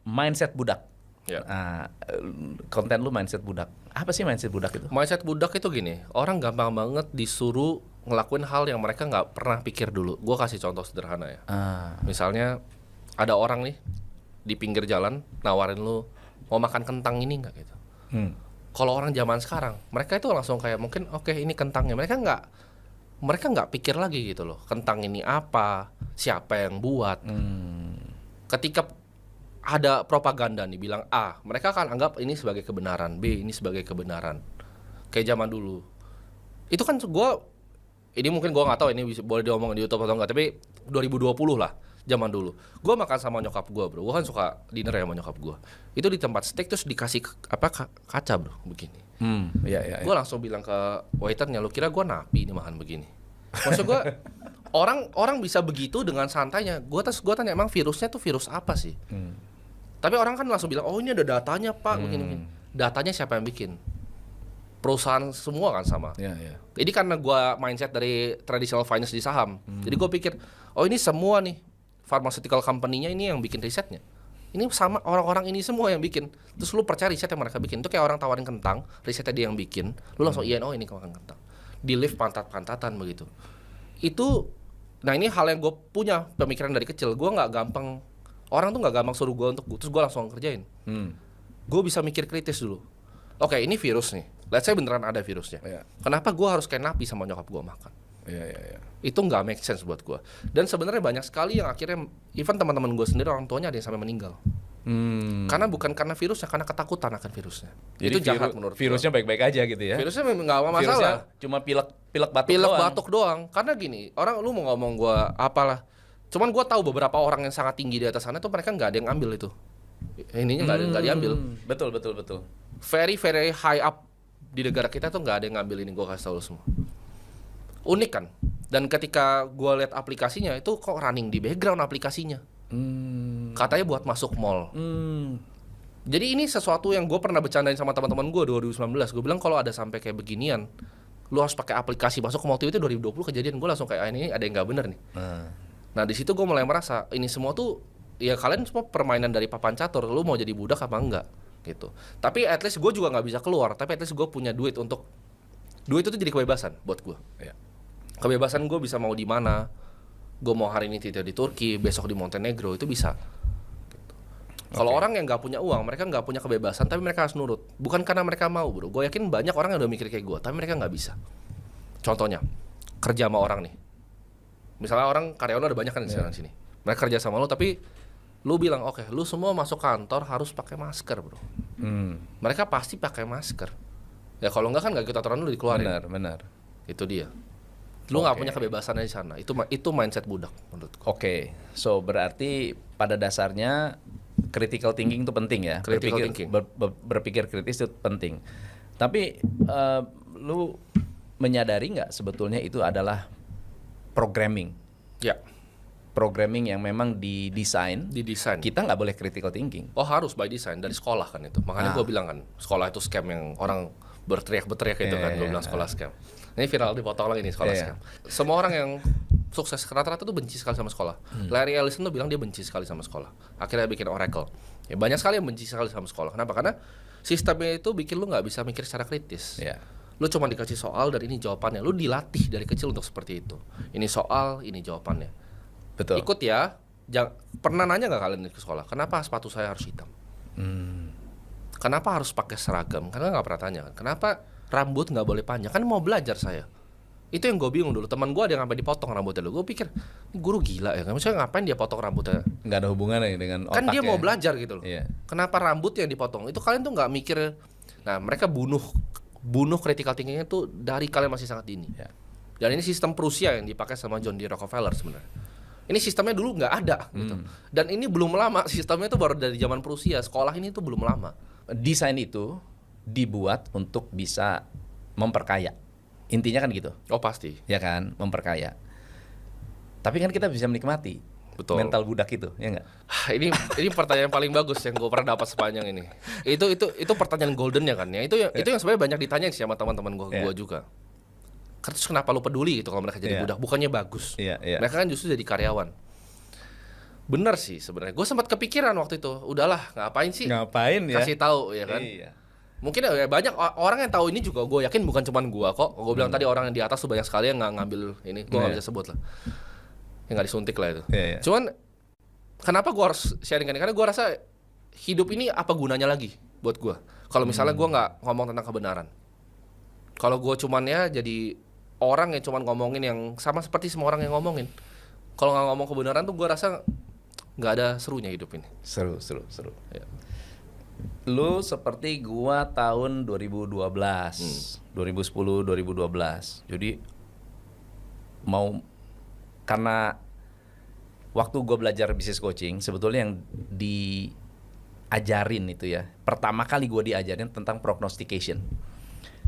Mindset budak. Ya. Konten lu mindset budak. Apa sih mindset budak itu? Mindset budak itu gini, orang gampang banget disuruh ngelakuin hal yang mereka nggak pernah pikir dulu. Gue kasih contoh sederhana ya. Misalnya ada orang nih di pinggir jalan nawarin lu mau makan kentang ini nggak gitu. Kalau orang zaman sekarang, mereka itu langsung kayak mungkin oke, ini kentangnya. Mereka nggak pikir lagi gitu loh. Kentang ini apa? Siapa yang buat? Ketika ada propaganda nih bilang A, mereka akan anggap ini sebagai kebenaran, B ini sebagai kebenaran. Kayak zaman dulu. Itu kan ini mungkin gue nggak tahu ini boleh diomongin di YouTube atau enggak, tapi 2020 lah zaman dulu. Gue makan sama nyokap gue bro, gue kan suka dinner ya sama nyokap gue. Itu di tempat steak terus dikasih kaca bro, begini. Iya. Gue langsung bilang ke waiternya, lu kira gue napi nih makan begini? Maksud gue orang bisa begitu dengan santainya. Gue tanya emang virusnya tuh virus apa sih? Tapi orang kan langsung bilang, oh ini ada datanya pak, begini. Datanya siapa yang bikin? Perusahaan semua kan sama. Iya. Jadi karena gue mindset dari traditional finance di saham, jadi gue pikir, oh ini semua nih pharmaceutical company-nya ini yang bikin risetnya. Ini sama orang-orang ini semua yang bikin. Terus lu percaya riset yang mereka bikin. Itu kayak orang tawarin kentang, risetnya dia yang bikin. Lu langsung iya, oh ini makan kentang. Di lift pantat-pantatan begitu. Nah ini hal yang gue punya pemikiran dari kecil. Gue nggak gampang, orang tuh nggak gampang suruh gue untuk terus gue langsung kerjain. Gue bisa mikir kritis dulu. Oke, ini virus nih. Let's say beneran ada virusnya. Kenapa gue harus kayak napi sama nyokap gue makan? Iya. Itu nggak make sense buat gue. Dan sebenarnya banyak sekali yang akhirnya, even teman-teman gue sendiri orang tuanya ada yang sampai meninggal. Karena bukan karena virusnya, karena ketakutan akan virusnya. Jadi itu jahat menurut virusnya gua. baik-baik aja gitu ya? Virusnya memang nggak masalah. Virusnya cuma pilek batuk doang. Karena gini, orang lu mau ngomong gue apalah. Cuman gue tahu beberapa orang yang sangat tinggi di atas sana tuh mereka nggak ada yang ambil itu. Ininya nggak diambil. Betul. Very very high up di negara kita tuh nggak ada yang ngambil ini, gue kasih tahu semua. Unik kan? Dan ketika gue lihat aplikasinya itu kok running di background aplikasinya. Katanya buat masuk mall. Jadi ini sesuatu yang gue pernah bercandain sama teman-teman gue 2019. Gue bilang kalau ada sampai kayak beginian, lu harus pakai aplikasi masuk ke mall. Itu 2020 kejadian. Gue langsung kayak ini ada yang nggak bener nih. Nah di situ gue mulai merasa ini semua tuh ya kalian semua permainan dari papan catur. Lu mau jadi budak apa enggak gitu. Tapi at least gue juga nggak bisa keluar. Tapi at least gue punya duit itu tuh jadi kebebasan buat gue. Kebebasan gue bisa mau di mana. Gue mau hari ini tidak di Turki, besok di Montenegro, itu bisa. Kalau orang yang nggak punya uang, mereka nggak punya kebebasan, tapi mereka harus nurut. Bukan karena mereka mau bro. Gue yakin banyak orang yang udah mikir kayak gue, tapi mereka nggak bisa. Contohnya kerja sama orang nih. Misalnya orang karyawan ada banyak kan di sekarang sini. Mereka kerja sama lo, tapi lu bilang oke, lu semua masuk kantor harus pakai masker bro. Mereka pasti pakai masker. Ya kalau enggak kan nggak ikut aturan lu dikeluarin. Benar. Itu dia. Lu nggak punya kebebasan di sana. Itu mindset budak menurutku. Oke. So berarti pada dasarnya critical thinking itu penting ya. Berpikir kritis itu penting. Tapi lu menyadari nggak sebetulnya itu adalah programming? Ya. Programming yang memang didesain. Kita nggak boleh critical thinking. Oh harus by design dari sekolah kan itu. Makanya gue bilang kan sekolah itu scam yang orang berteriak itu kan. Gue bilang sekolah scam. Ini viral dipotong lagi nih sekolah scam. Semua orang yang sukses rata-rata tuh benci sekali sama sekolah. Larry Ellison tuh bilang dia benci sekali sama sekolah. Akhirnya bikin Oracle. Ya, banyak sekali yang benci sekali sama sekolah. Kenapa? Karena sistemnya itu bikin lu nggak bisa mikir secara kritis. Lu cuma dikasih soal dan ini jawabannya. Lu dilatih dari kecil untuk seperti itu. Ini soal, ini jawabannya. Betul. Ikut ya. Pernah nanya nggak kalian ke sekolah? Kenapa sepatu saya harus hitam? Kenapa harus pakai seragam? Karena nggak pernah tanya kan. Kenapa rambut nggak boleh panjang? Kan mau belajar saya. Itu yang gue bingung dulu. Teman gue ada yang sampai dipotong rambutnya dulu. Gue pikir ini guru gila ya. Maksudnya ngapain dia potong rambutnya? Nggak ada hubungannya dengan otak. Kan dia mau belajar gitu loh. Kenapa rambut yang dipotong? Itu kalian tuh nggak mikir. Nah mereka bunuh critical thinking-nya tuh dari kalian masih sangat dini. Dan ini sistem Prusia yang dipakai sama John D. Rockefeller sebenarnya. Ini sistemnya dulu nggak ada gitu. Dan ini belum lama. Sistemnya itu baru dari zaman Prusia. Sekolah ini tuh belum lama. Desain itu dibuat untuk bisa memperkaya. Intinya kan gitu. Oh pasti. Ya kan, memperkaya. Tapi kan kita bisa menikmati. Betul. Mental budak itu, ya nggak? Ini pertanyaan paling bagus yang gue pernah dapat sepanjang ini. Itu pertanyaan goldennya kan ya. Itu yang sebenarnya banyak ditanyain sih sama teman-teman gue juga. Terus kenapa lu peduli gitu kalau mereka jadi budak? Bukannya bagus. Mereka kan justru jadi karyawan. Bener sih sebenarnya. Gue sempat kepikiran waktu itu. Udahlah, ngapain sih? Ngapain ya? Kasih tahu ya kan. Iya. Mungkin ya banyak orang yang tahu ini juga. Gue yakin bukan cuma gue kok. Gue bilang tadi orang yang di atas tuh banyak sekali yang nggak ngambil ini. Gue nggak bisa sebut lah. Yang nggak disuntik lah itu. Iya. Cuman kenapa gue harus sharing ini? Karena gue rasa hidup ini apa gunanya lagi buat gue. Kalau misalnya gue nggak ngomong tentang kebenaran. Kalau gue cuman ya jadi orang yang cuman ngomongin yang sama seperti semua orang yang ngomongin. Kalau nggak ngomong kebenaran tuh gue rasa nggak ada serunya hidup ini. Seru. Ya. Lu seperti gua tahun 2012, 2010, 2012. Jadi karena waktu gua belajar business coaching, sebetulnya yang diajarin itu ya. Pertama kali gua diajarin tentang prognostication.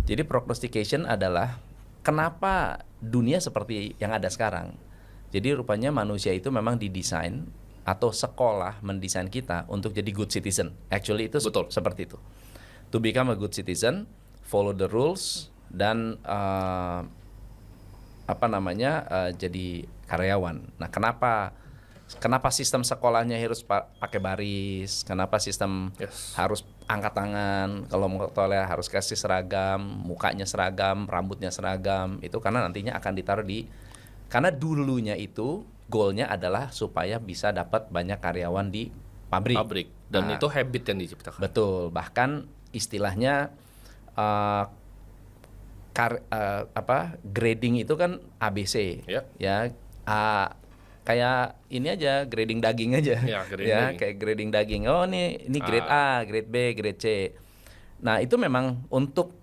Jadi prognostication adalah kenapa dunia seperti yang ada sekarang. Jadi rupanya manusia itu memang didesain atau sekolah mendesain kita untuk jadi good citizen. Actually itu betul seperti itu. To become a good citizen, follow the rules dan jadi karyawan. Nah, kenapa sistem sekolahnya harus pakai baris? Kenapa sistem harus angkat tangan? Kalau mau ke toilet harus kasih seragam, mukanya seragam, rambutnya seragam. Itu karena nantinya akan ditaruh karena dulunya itu goalnya adalah supaya bisa dapat banyak karyawan di pabrik. Dan itu habit yang diciptakan. Betul. Bahkan istilahnya grading itu kan ABC. Ya kayak ini aja, grading daging aja. Daging. Kayak grading daging. Oh ini grade A, grade B, grade C. Nah itu memang untuk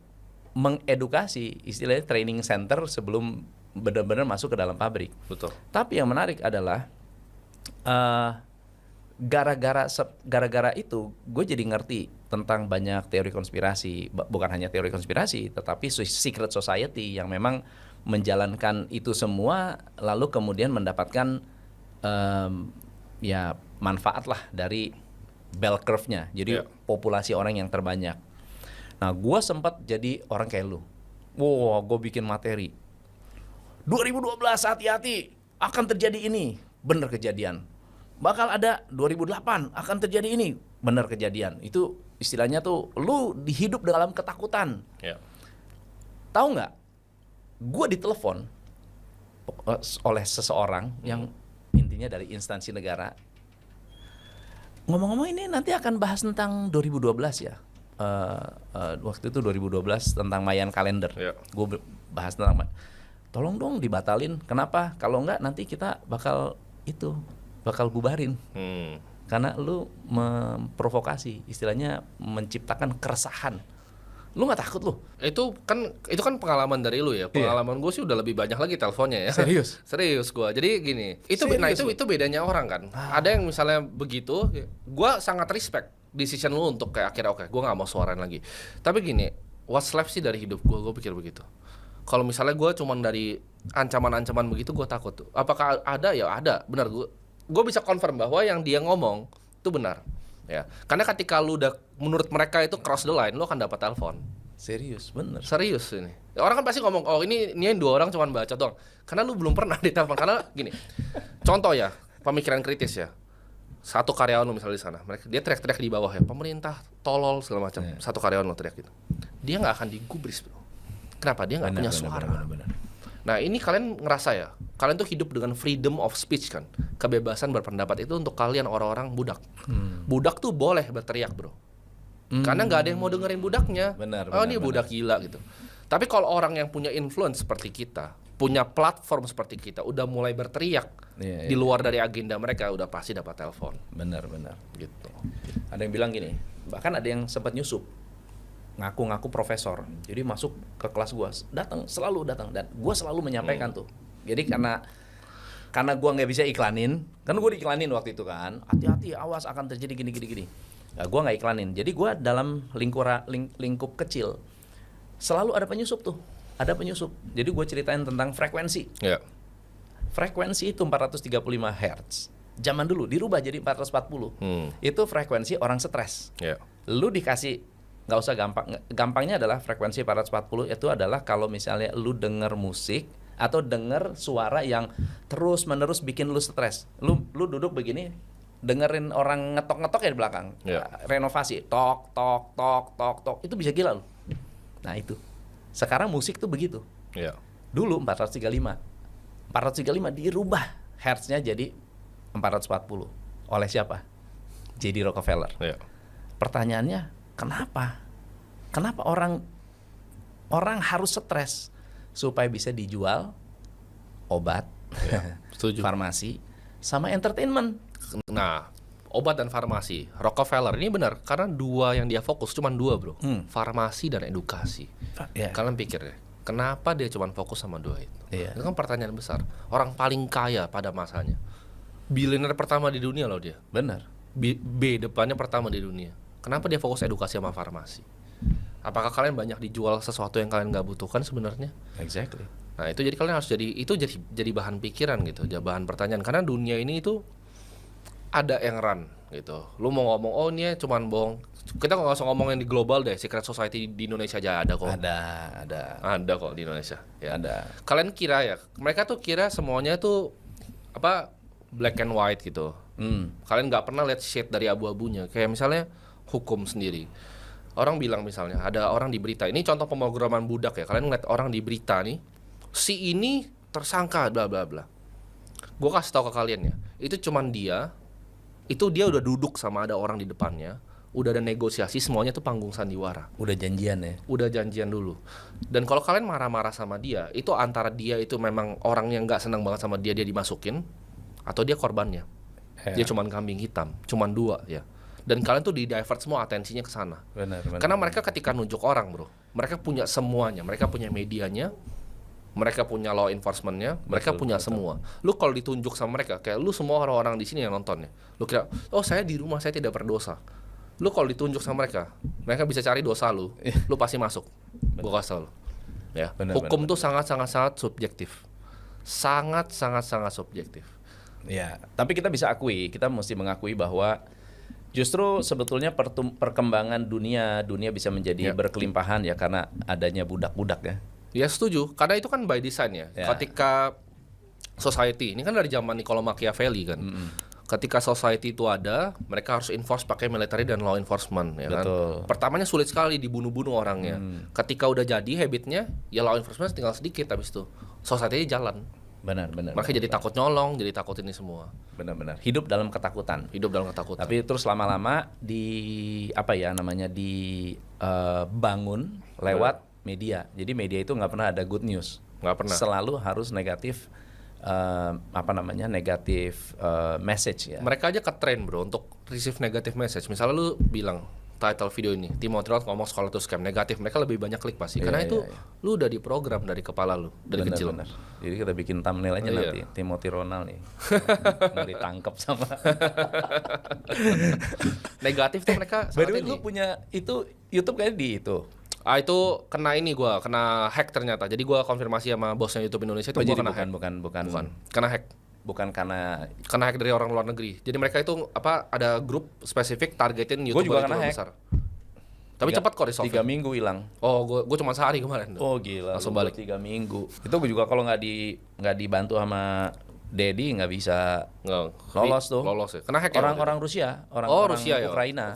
mengedukasi, istilahnya training center sebelum benar-benar masuk ke dalam pabrik. Betul. Tapi yang menarik adalah gara-gara itu gue jadi ngerti tentang banyak teori konspirasi. Bukan hanya teori konspirasi, tetapi secret society yang memang menjalankan itu semua lalu kemudian mendapatkan manfaat lah dari bell curve-nya. Jadi populasi orang yang terbanyak. Nah, gue sempat jadi orang kayak lu. Wow, gue bikin materi. 2012 hati-hati akan terjadi ini, benar kejadian. Bakal ada 2008 akan terjadi ini, benar kejadian. Itu istilahnya tuh lu hidup dalam ketakutan. Tahu nggak? Gue ditelepon oleh seseorang yang intinya dari instansi negara. Ngomong-ngomong ini nanti akan bahas tentang 2012 ya. Waktu itu 2012 tentang Mayan kalender. Gue bahas tentang tolong dong dibatalin. Kenapa? Kalau enggak nanti kita bakal bubarin. Karena lu memprovokasi, istilahnya menciptakan keresahan. Lu nggak takut lu? Itu kan pengalaman dari lu ya. Pengalaman gue sih udah lebih banyak lagi teleponnya ya. Serius gue. Jadi gini, itu bedanya orang kan. Ada yang misalnya begitu, gue sangat respect decision lu untuk kayak akhirnya oke, gue nggak mau suarain lagi. Tapi gini, what's left sih dari hidup gue pikir begitu. Kalau misalnya gue cuman dari ancaman-ancaman begitu, gue takut tuh. Apakah ada? Ya ada, benar. Gue bisa confirm bahwa yang dia ngomong itu benar. Ya, karena ketika lu udah menurut mereka itu cross the line, lu akan dapat telepon. Serius, bener. Serius ini. Orang kan pasti ngomong, oh ini dua orang cuman baca doang. Karena lu belum pernah ditelepon. Karena gini, contoh ya, pemikiran kritis ya. Satu karyawan lu misalnya di sana, dia teriak-teriak di bawah ya, pemerintah tolol segala macam. Satu karyawan lu teriak gitu, dia nggak akan digubris, bro. Kenapa? Dia nggak punya suara. Benar. Nah ini kalian ngerasa ya, kalian tuh hidup dengan freedom of speech kan, kebebasan berpendapat itu untuk kalian orang-orang budak. Budak tuh boleh berteriak, bro. Karena nggak ada yang mau dengerin budaknya. Ini budak gila gitu. Tapi kalau orang yang punya influence seperti kita, punya platform seperti kita, udah mulai berteriak di luar dari agenda mereka, udah pasti dapat telepon. Benar. Gitu. Ada yang bilang gini, bahkan ada yang sempat nyusup, ngaku-ngaku profesor, jadi masuk ke kelas gua, selalu datang, dan gua selalu menyampaikan tuh. Jadi karena gua nggak bisa iklanin, kan gua diiklanin waktu itu kan, hati-hati, awas akan terjadi gini. Nah, gua nggak iklanin, jadi gua dalam lingkup kecil selalu ada penyusup. Jadi gua ceritain tentang frekuensi. Frekuensi itu 435 Hz. Zaman dulu dirubah jadi 440. Itu frekuensi orang stres. Lu dikasih, nggak usah gampangnya adalah frekuensi 440 itu adalah kalau misalnya lu denger musik atau denger suara yang terus menerus bikin lu stres. Lu duduk begini, dengerin orang ngetok-ngetok ya di belakang. Renovasi, tok tok tok tok tok, itu bisa gila lu. Nah itu. Sekarang musik tuh begitu. Dulu 435 dirubah hertznya jadi 440. Oleh siapa? J.D. Rockefeller. Pertanyaannya, kenapa? Kenapa orang harus stres supaya bisa dijual obat, farmasi, sama entertainment? Nah, obat dan farmasi, Rockefeller ini benar karena dua yang dia fokus cuma dua, bro. Farmasi dan edukasi. Kalian pikir deh, kenapa dia cuma fokus sama dua itu? Itu kan pertanyaan besar. Orang paling kaya pada masanya, bilioner pertama di dunia loh dia. Benar. B depannya pertama di dunia. Kenapa dia fokus edukasi sama farmasi? Apakah kalian banyak dijual sesuatu yang kalian nggak butuhkan sebenarnya? Exactly. Nah itu jadi kalian harus jadi bahan pikiran gitu, bahan pertanyaan. Karena dunia ini itu ada yang run gitu. Lu mau ngomong, oh ini cuman bohong. Kita nggak usah ngomong yang di global deh. Secret society di Indonesia aja ada kok. Ada kok di Indonesia. Ya. Ada. Kalian kira ya, mereka tuh kira semuanya tuh apa black and white gitu. Kalian nggak pernah lihat shade dari abu-abunya. Kayak misalnya hukum sendiri. Orang bilang misalnya ada orang di berita, ini contoh pemrograman budak ya. Kalian ngeliat orang di berita nih, si ini tersangka bla bla bla. Gue kasih tahu ke kalian ya, itu cuman dia udah duduk sama ada orang di depannya, udah ada negosiasi, semuanya tuh panggung sandiwara. Udah janjian ya? Udah janjian dulu. Dan kalau kalian marah-marah sama dia, itu antara dia itu memang orang yang nggak senang banget sama dia dimasukin, atau dia korbannya. Dia cuman kambing hitam, cuman dua ya. Dan kalian tuh di-divert semua atensinya ke sana. Benar. Karena mereka ketika nunjuk orang, bro, mereka punya semuanya. Mereka punya medianya, mereka punya law enforcement-nya, mereka punya semua. Lu kalau ditunjuk sama mereka, kayak lu semua orang-orang di sini yang nonton ya, lu kira, oh saya di rumah saya tidak berdosa. Lu kalau ditunjuk sama mereka bisa cari dosa lu pasti masuk. Gua kasih tau lu. Ya. Hukum tuh sangat subjektif. Sangat subjektif. Ya, tapi kita bisa akui, kita mesti mengakui bahwa justru sebetulnya perkembangan dunia bisa menjadi berkelimpahan ya karena adanya budak-budak ya. Ya setuju, karena itu kan by design ya. Ketika society, ini kan dari zaman Niccolo Machiavelli kan. Ketika society itu ada, mereka harus enforce pakai military dan law enforcement ya kan. Pertamanya sulit sekali dibunuh-bunuh orangnya. Ketika udah jadi habitnya, ya law enforcement tinggal sedikit habis itu. Society jalan. Benar. Mereka jadi takut nyolong, jadi takut ini semua. Benar. Hidup dalam ketakutan. Tapi terus lama-lama dibangun lewat media. Jadi media itu nggak pernah ada good news. Nggak pernah. Selalu harus negatif negatif message ya. Mereka aja ke-train bro untuk receive negative message. Misalnya lu bilang title video ini, Timothy Roth ngomong sekolah itu scam, negatif, mereka lebih banyak klik pasti. Karena itu lu udah diprogram dari kepala lu dari kecil. Bener. Jadi kita bikin thumbnail aja nanti Timothy Ronald nih mau ditangkap sama. Negatif tuh mereka. By the way, lu punya itu YouTube kayaknya di itu. Itu kena kena hack ternyata. Jadi gua konfirmasi sama bosnya YouTube Indonesia itu gua kena hack. Bukan. Kena hack. Bukan karena hack dari orang luar negeri. Jadi mereka itu ada grup spesifik targetin YouTuber yang besar. Tapi cepat kok di-solve. 3 minggu hilang. Oh, gua cuma sehari kemarin. Oh gila. Langsung balik 3 minggu. Itu gue juga kalau nggak dibantu sama Dedi nggak bisa lolos tuh. Lolos ya. Kena hack orang-orang Rusia, orang-orang Ukraina.